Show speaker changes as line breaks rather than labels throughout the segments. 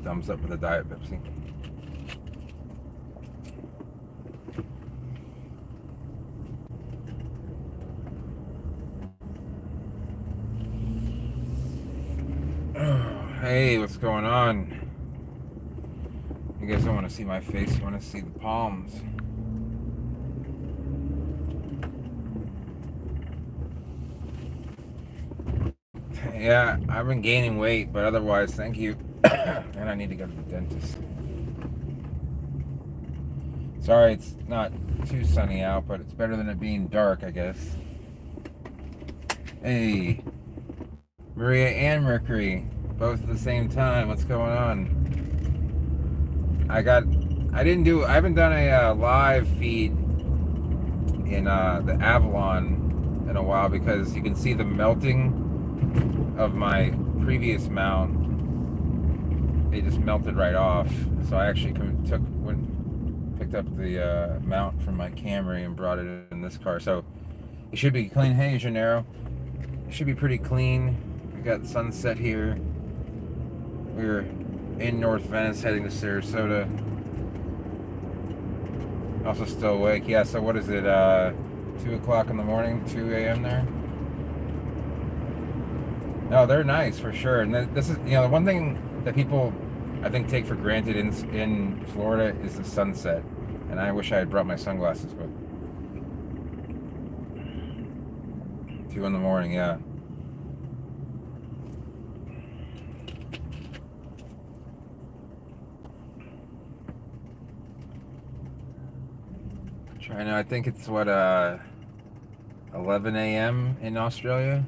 thumbs up for the Diet Pepsi. Hey, what's going on? You guys don't want to see my face, you want to see the palms. Yeah, I've been gaining weight, but otherwise, thank you. And I need to go to the dentist. Sorry, it's not too sunny out, but it's better than it being dark, I guess. Hey, Maria and Mercury, both at the same time. What's going on? I haven't done a live feed in the Avalon in a while because you can see the melting of my previous mount. It just melted right off. So I actually picked up the mount from my Camry and brought it in this car. So it should be clean. Hey, Gennaro. It should be pretty clean. We got sunset here. We're in North Venice heading to Sarasota. Also still awake. Yeah, so what is it? 2 o'clock in the morning? 2 a.m. there? No, they're nice for sure. And this is, the one thing that people, I think, take for granted in Florida is the sunset. And I wish I had brought my sunglasses, but 2 in the morning, yeah. China, I think it's what 11 a.m. in Australia.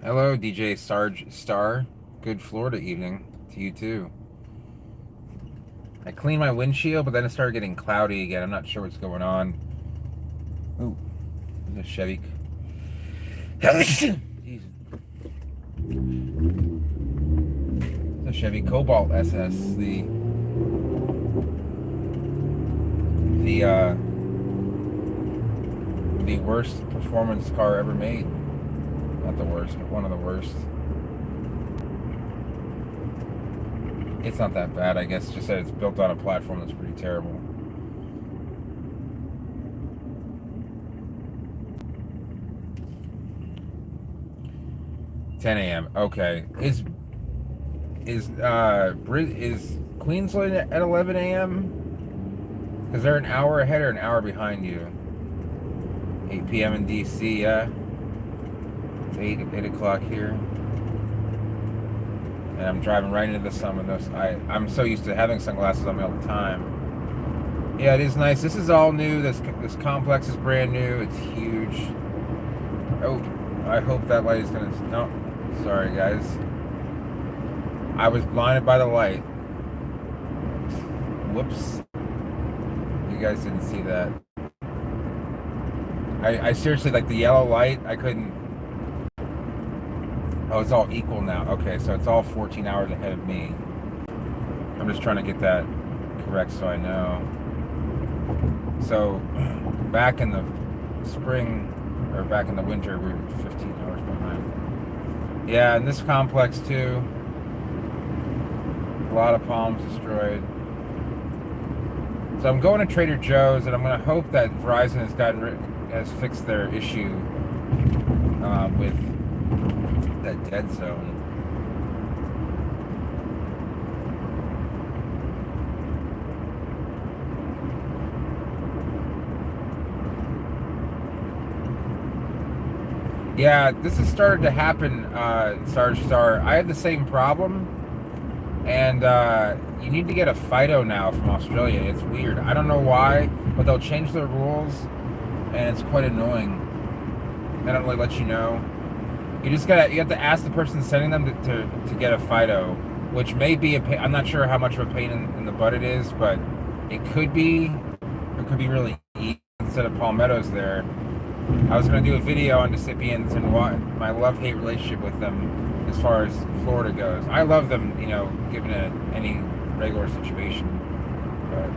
Hello, DJ Sarge Star. Good Florida evening to you too. I cleaned my windshield, but then it started getting cloudy again. I'm not sure what's going on. Ooh, there's a Chevy. It's a Chevy Cobalt SS. The worst performance car ever made. Not the worst, but one of the worst. It's not that bad, I guess. Just that it's built on a platform that's pretty terrible. $10 a.m. Okay. Is Queensland at 11 a.m.? Because they're an hour ahead or an hour behind you. 8 p.m. in DC, yeah. It's 8 o'clock here. And I'm driving right into the sun with those. I'm so used to having sunglasses on me all the time. Yeah, it is nice. This is all new. This complex is brand new. It's huge. Oh, I hope that light is gonna. No, sorry guys. I was blinded by the light. Whoops. You guys didn't see that. I seriously, like the yellow light, I couldn't. Oh, it's all equal now. Okay, so it's all 14 hours ahead of me. I'm just trying to get that correct so I know. So, back in the spring, or back in the winter, we were 15 hours behind. Yeah, and this complex too. A lot of palms destroyed. So I'm going to Trader Joe's, and I'm going to hope that Verizon has fixed their issue with that dead zone. Yeah, this has started to happen, Sarge Star. I had the same problem, and you need to get a Fido now from Australia. It's weird. I don't know why, but they'll change their rules, and it's quite annoying. They don't really let you know. You have to ask the person sending them to get a Fido, which may be a pain. I'm not sure how much of a pain in the butt it is, but it could be really easy instead of Palmetto's there. I was going to do a video on Dissipians and my love-hate relationship with them as far as Florida goes. I love them, given any regular situation. But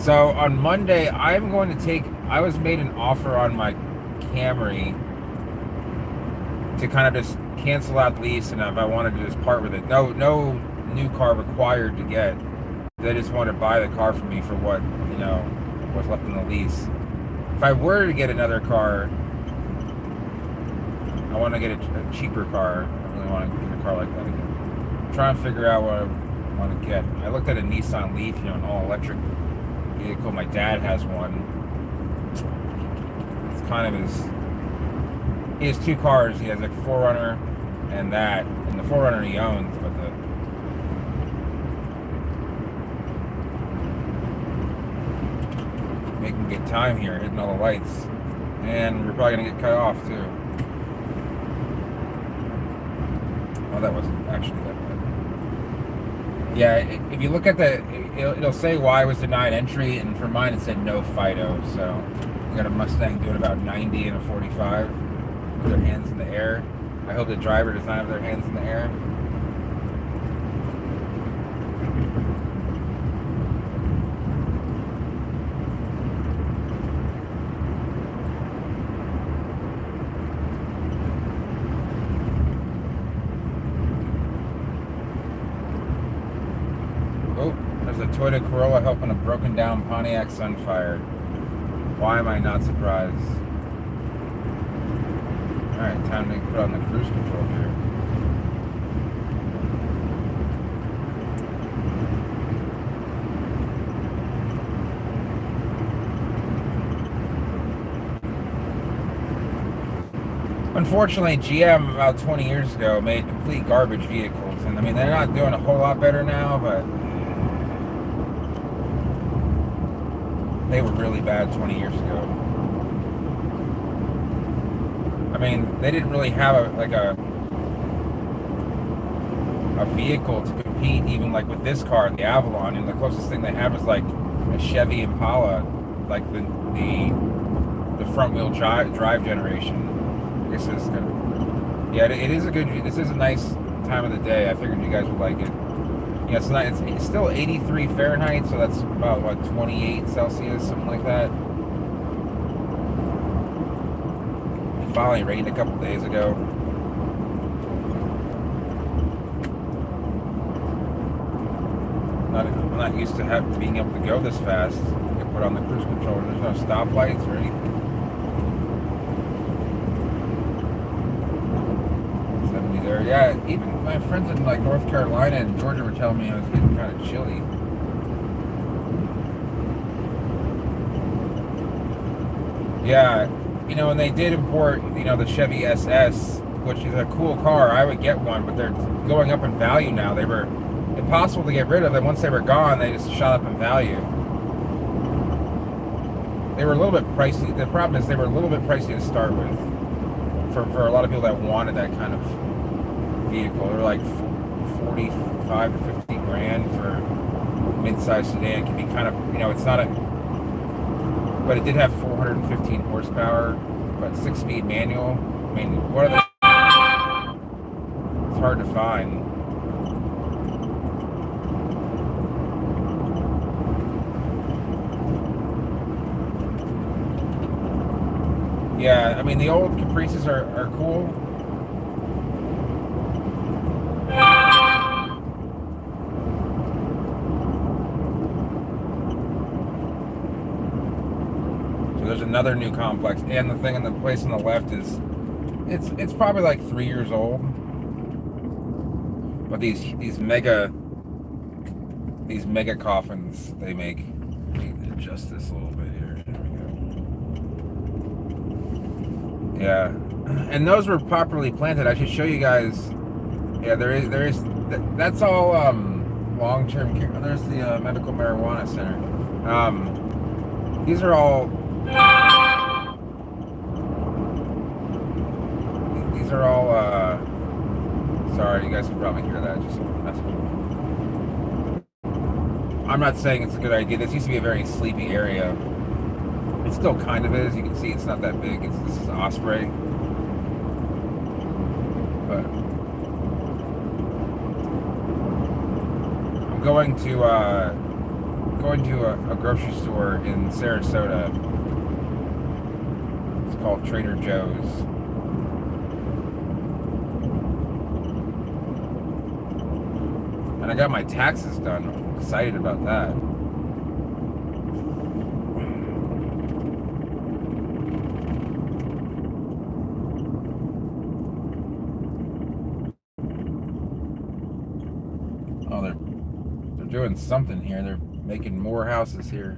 so on Monday, I was made an offer on my Camry to kind of just cancel out the lease, and if I wanted to just part with it, no new car required to get. They just want to buy the car from me for what, what's left in the lease. If I were to get another car, I want to get a cheaper car. I really want to get a car like that again. I'm trying to figure out what I want to get. I looked at a Nissan Leaf, an all-electric vehicle. My dad has one. It's kind of he has two cars. He has a 4Runner and that. And the 4Runner he owns, but making good time here, hitting all the lights. And we're probably going to get cut off, too. Oh, that wasn't actually that bad. Yeah, if you look at it'll say why I was denied entry, and for mine it said no FIDO. So we got a Mustang doing about 90 and a 45 with their hands in the air. I hope the driver does not have their hands in the air. There's a Toyota Corolla helping a broken down Pontiac Sunfire. Why am I not surprised? Alright, time to put on the cruise control here. Unfortunately, GM about 20 years ago made complete garbage vehicles. And I mean, they're not doing a whole lot better now, but they were really bad 20 years ago. I mean, they didn't really have a vehicle to compete even like with this car, the Avalon, and the closest thing they have is like a Chevy Impala, like the front wheel drive generation. This is good. Yeah, it is a good. This is a nice time of the day. I figured you guys would like it. Yeah, it's not. It's still 83 Fahrenheit, so that's about what 28 Celsius, something like that. It finally rained a couple days ago. I'm not used to being able to go this fast. I can put on the cruise control. There's no stoplights or anything. 70 there. Yeah, even my friends in like North Carolina and Georgia were telling me it was getting kind of chilly. Yeah, and they did import, the Chevy SS, which is a cool car. I would get one, but they're going up in value now. They were impossible to get rid of, and once they were gone, they just shot up in value. They were a little bit pricey. The problem is they were a little bit pricey to start with for a lot of people that wanted that kind of vehicle. They were like 45 to 50 grand for mid-size sedan. It can be kind of, it's not but it did have 415 horsepower, but 6-speed manual. I mean, what are they? It's hard to find. Yeah, I mean, the old Caprices are cool. So there's another new complex, and the thing in the place on the left is, it's probably like 3 years old. But these mega coffins they make. Let me adjust this a little bit here. There we go. Yeah, and those were properly planted. I should show you guys. Yeah, there is. That's all long-term care. There's the medical marijuana center. These are all. These are all. Sorry, you guys can probably hear that. Just I'm not saying it's a good idea. This used to be a very sleepy area. It still kind of is. You can see it's not that big. This is Osprey. But I'm going to a grocery store in Sarasota. It's called Trader Joe's. And I got my taxes done. I'm excited about that. Oh, they're doing something here. They're making more houses here.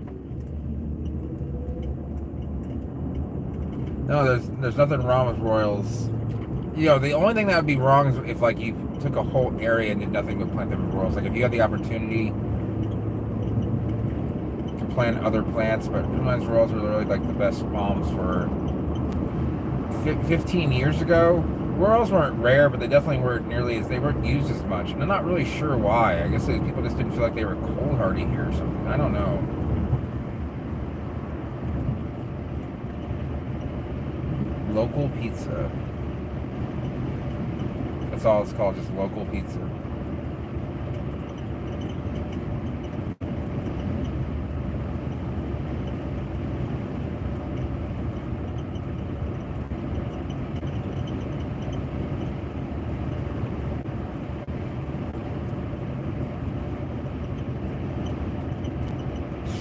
No, there's nothing wrong with Royals. You know, the only thing that would be wrong is if like you took a whole area and did nothing but plant them in Royals. Like if you had the opportunity to plant other plants, but sometimes Royals are really like the best palms for 15 years ago. Royals weren't rare, but they definitely weren't nearly as, they weren't used as much. And I'm not really sure why. I guess people just didn't feel like they were cold hardy here or something. I don't know. Local pizza. That's all it's called, just local pizza.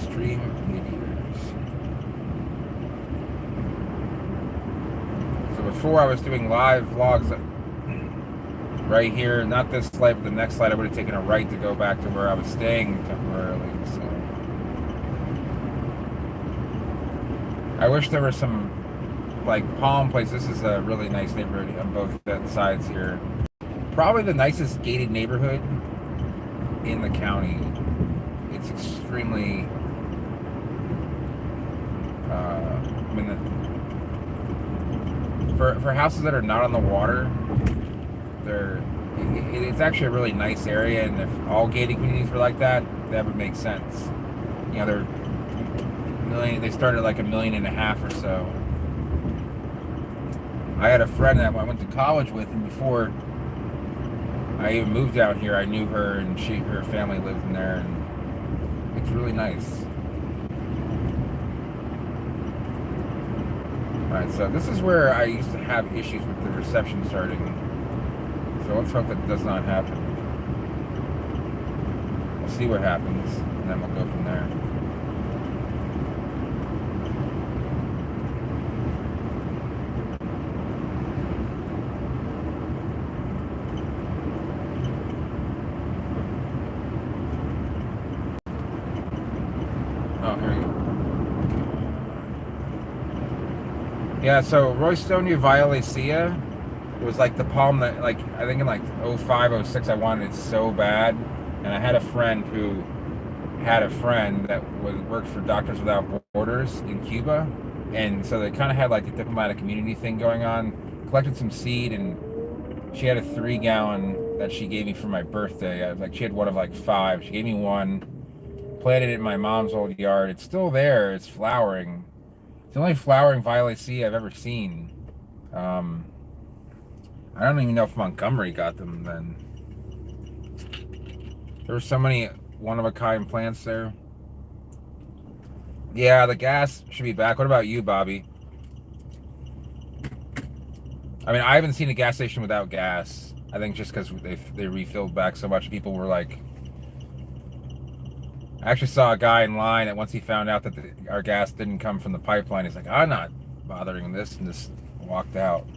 Stream meteors. So before I was doing live vlogs right here, not this slide, but the next slide, I would have taken a right to go back to where I was staying temporarily. So I wish there were some like palm places. This is a really nice neighborhood on both sides here. Probably the nicest gated neighborhood in the county. It's extremely I mean, for houses that are not on the water, it's actually a really nice area, and if all gated communities were like that, that would make sense. You know, they started like $1.5 million or so. I had a friend that I went to college with, and before I even moved out here, I knew her, and her family lived in there, and it's really nice. Alright, so this is where I used to have issues with the reception starting. So let's hope that does not happen. We'll see what happens, and then we'll go from there. Oh, here we go. Yeah, so Roystonia violacea was like the palm that, like, I think in like 05, 06, I wanted it so bad. And I had a friend who had a friend that worked for Doctors Without Borders in Cuba. And so they kind of had like a diplomatic community thing going on. Collected some seed, and she had a 3-gallon that she gave me for my birthday. She had one of like 5. She gave me one, planted it in my mom's old yard. It's still there. It's flowering. It's the only flowering violacea I've ever seen. I don't even know if Montgomery got them then. There were so many one-of-a-kind plants there. Yeah, the gas should be back. What about you, Bobby? I mean, I haven't seen a gas station without gas. I think just because they refilled back so much, people were like... I actually saw a guy in line that once he found out that our gas didn't come from the pipeline, he's like, I'm not bothering this, and just walked out.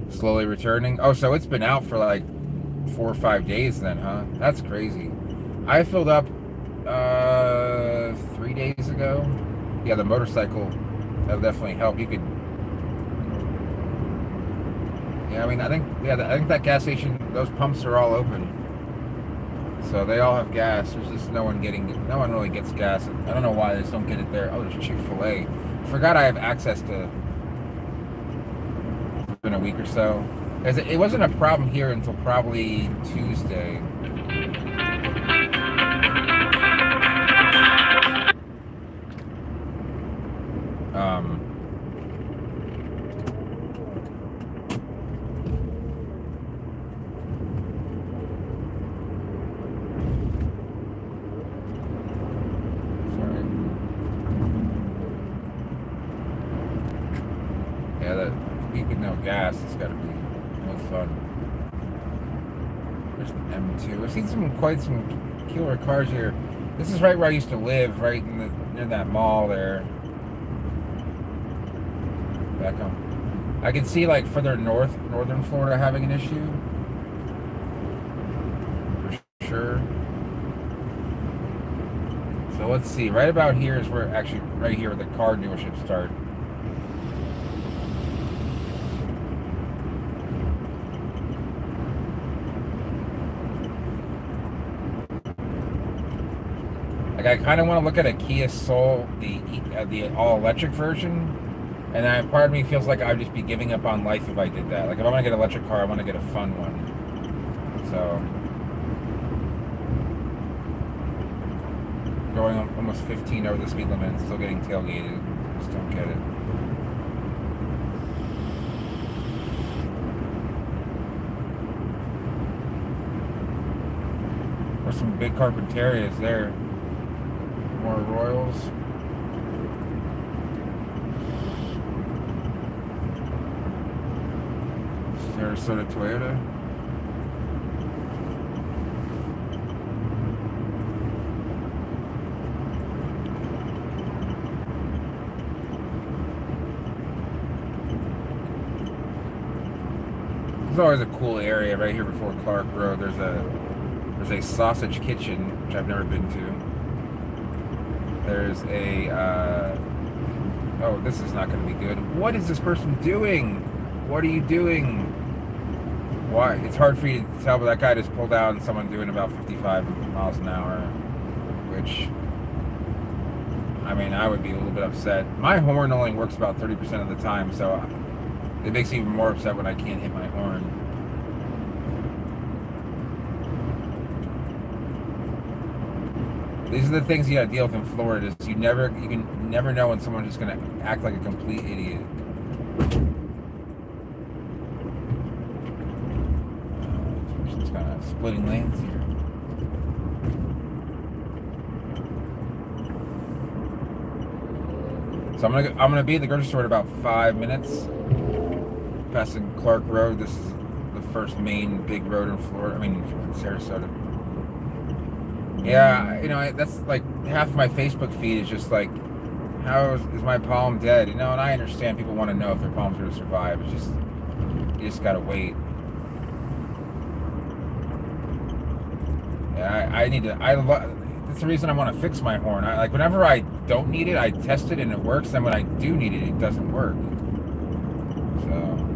Slowly returning. Oh, so it's been out for like 4 or 5 days then, huh? That's crazy. I filled up 3 days ago. Yeah, the motorcycle, that'll definitely help. You could... Yeah, I mean, I think that gas station, those pumps are all open. So they all have gas. There's just no one really gets gas. I don't know why they just don't get it there. Oh, there's Chick-fil-A. I forgot I have access to... It's been a week or so. It wasn't a problem here until probably Tuesday. gas. It's got to be no fun. There's an M2. I've seen quite some killer cars here. This is right where I used to live, right in near that mall there. Back home. I can see like further north, northern Florida having an issue. For sure. So let's see. Right about here is where actually right here where the car dealerships start. Like I kind of want to look at a Kia Soul, the all electric version, and then part of me feels like I'd just be giving up on life if I did that. Like if I want to get an electric car, I want to get a fun one. So going almost 15 over the speed limit and still getting tailgated. I just don't get it. There's some big Carpinterias there. More Royals. Sarasota Toyota. There's always a cool area right here before Clark Road. There's a sausage kitchen, which I've never been to. There's a oh, this is not going to be good. What is this person doing? What are you doing? Why? It's hard for you to tell, but that guy just pulled out and someone doing about 55 miles an hour, which, I mean, I would be a little bit upset. My horn only works about 30% of the time, so it makes me even more upset when I can't hit my horn. These are the things you gotta deal with in Florida. Is you can never know when someone's just gonna act like a complete idiot. This person's kind of splitting lanes here. So I'm gonna be at the grocery store in about 5 minutes. Passing Clark Road. This is the first main big road in Florida. I mean, in Sarasota. Yeah, you know, that's like half of my Facebook feed is just like, how is my palm dead? You know, and I understand people want to know if their palm's going to survive. It's just, you just got to wait. Yeah, that's the reason I want to fix my horn. Like, whenever I don't need it, I test it and it works. Then when I do need it, it doesn't work. So...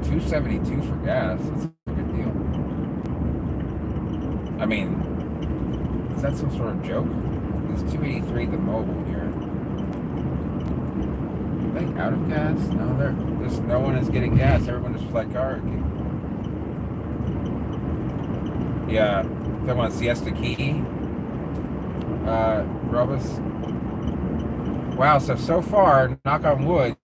272 for gas. That's a good deal. I mean, is that some sort of joke? It's 283 the mobile here. Are they out of gas? No, there's no one is getting gas. Everyone is like, all right. Yeah, they want Siesta Key. Robus. Wow, so far, knock on wood,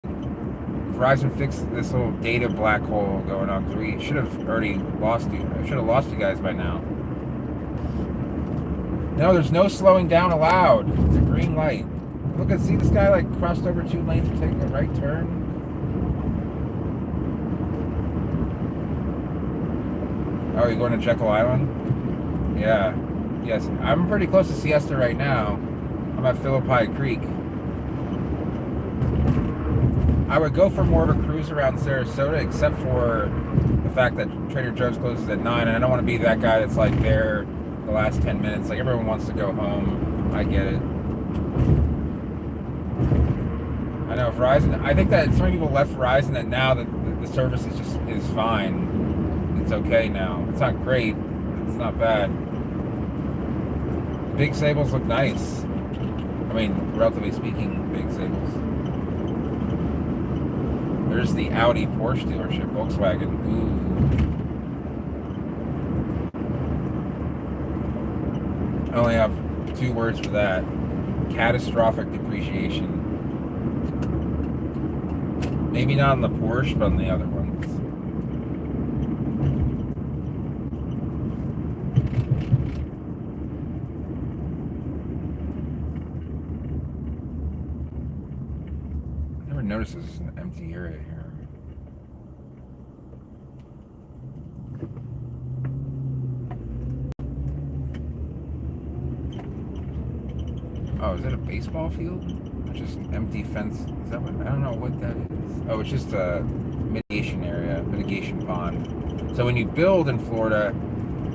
Verizon fixed this little data black hole going on, because we should have already lost you. I should have lost you guys by now. No, there's no slowing down allowed. It's a green light. Look see this guy like crossed over 2 lanes and taking a right turn. Oh, you going to Jekyll Island? Yeah. Yes, I'm pretty close to Siesta right now. I'm at Philippi Creek. I would go for more of a cruise around Sarasota, except for the fact that Trader Joe's closes at 9, and I don't want to be that guy that's like there the last 10 minutes. Like, everyone wants to go home. I get it. I know Verizon. I think that so many people left Verizon that now that the service is fine. It's okay now. It's not great. It's not bad. Big Sables look nice. I mean, relatively speaking, Big Sables. There's the Audi Porsche dealership, Volkswagen. Ooh. I only have 2 words for that. Catastrophic depreciation. Maybe not on the Porsche, but on the other ones. notice this is an empty area here. Oh, is that a baseball field? It's just an empty fence. Is that what? I don't know what that is. Oh, it's just a mitigation area, mitigation pond. So when you build in Florida,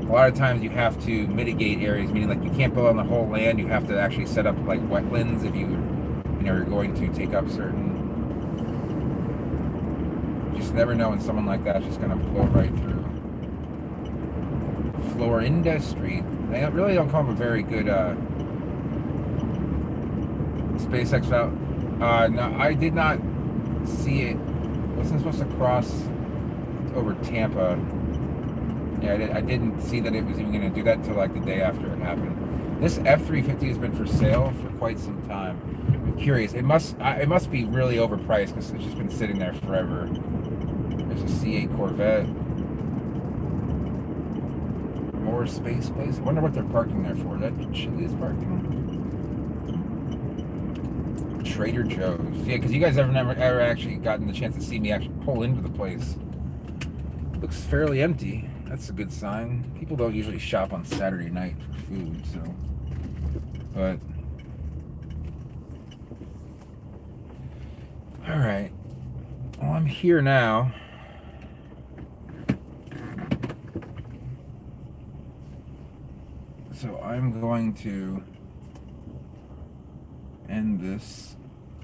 a lot of times you have to mitigate areas, meaning like you can't build on the whole land. You have to actually set up like wetlands if you know, you're going to take up certain. You just never know when someone like that's just going to blow right through. Florinda Street. They really don't come up with very good SpaceX route. No, I did not see it. Wasn't supposed to cross over Tampa. Yeah, I didn't see that it was even going to do that until like the day after it happened. This F-350 has been for sale for quite some time. I'm curious. It must be really overpriced because it's just been sitting there forever. There's a C8 Corvette. More space place. I wonder what they're parking there for. Is that Chili's parking? Trader Joe's. Yeah, because you guys ever actually gotten the chance to see me actually pull into the place. Looks fairly empty. That's a good sign. People don't usually shop on Saturday night for food, so. But. Alright. Well, I'm here now. So I'm going to end this.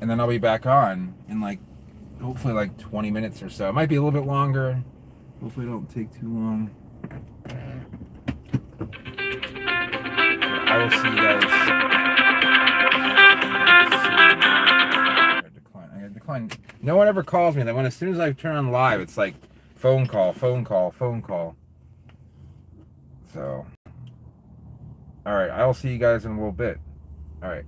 And then I'll be back on in like, hopefully like 20 minutes or so. It might be a little bit longer. Hopefully it don't take too long. I will see you guys. I gotta decline. No one ever calls me. Then when as soon as I turn on live, it's like phone call, phone call, phone call. So, all right. I will see you guys in a little bit. All right.